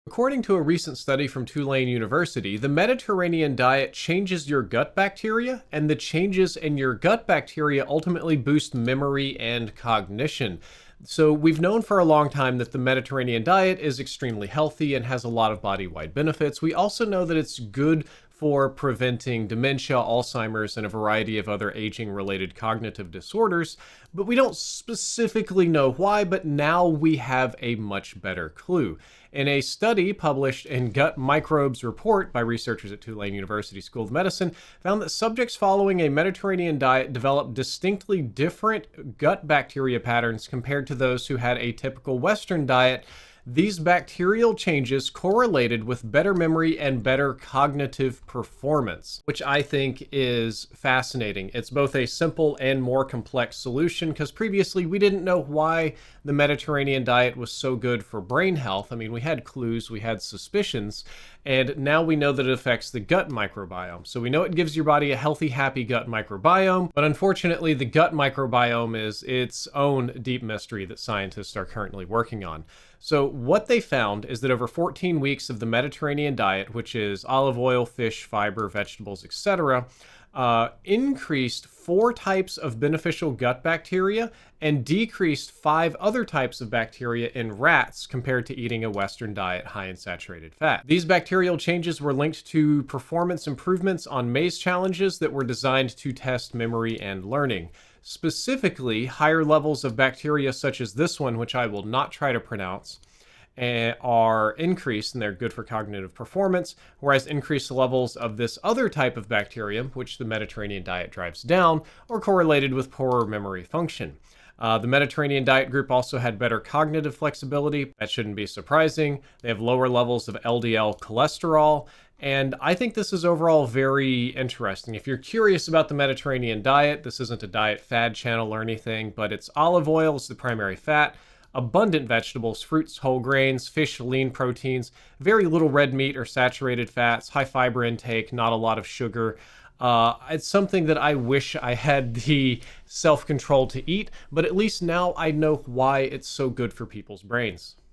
According to a recent study from Tulane University, the Mediterranean diet changes your gut bacteria, and the changes in your gut bacteria ultimately boost memory and cognition. So, we've known for a long time that the Mediterranean diet is extremely healthy and has a lot of body wide benefits. We also know that it's good for preventing dementia, Alzheimer's, and a variety of other aging related cognitive disorders, but we don't specifically know why. But now we have a much better clue. In a study published in Gut Microbes Report by researchers at Tulane University School of Medicine, found that subjects following a Mediterranean diet developed distinctly different gut bacteria patterns compared to those who had a typical Western diet. These bacterial changes correlated with better memory and better cognitive performance, which I think is fascinating. It's both a simple and more complex solution because previously we didn't know why the Mediterranean diet was so good for brain health. I mean, we had clues, we had suspicions, and now we know that it affects the gut microbiome. So we know it gives your body a healthy, happy gut microbiome, but unfortunately, the gut microbiome is its own deep mystery that scientists are currently working on. So what they found is that over 14 weeks of the Mediterranean diet, which is olive oil, fish, fiber, vegetables, etc., increased 4 types of beneficial gut bacteria and decreased 5 other types of bacteria in rats compared to eating a Western diet high in saturated fat. These bacterial changes were linked to performance improvements on maze challenges that were designed to test memory and learning. Specifically, higher levels of bacteria such as this one, which I will not try to pronounce, are increased and they're good for cognitive performance, whereas increased levels of this other type of bacterium, which the Mediterranean diet drives down, are correlated with poorer memory function. The Mediterranean diet group also had better cognitive flexibility. That shouldn't be surprising. They have lower levels of LDL cholesterol. And I think this is overall very interesting. If you're curious about the Mediterranean diet, this isn't a diet fad channel or anything, but it's olive oil is the primary fat, abundant vegetables, fruits, whole grains, fish, lean proteins, very little red meat or saturated fats, high fiber intake, not a lot of sugar. It's something that I wish I had the self-control to eat, but at least now I know why it's so good for people's brains.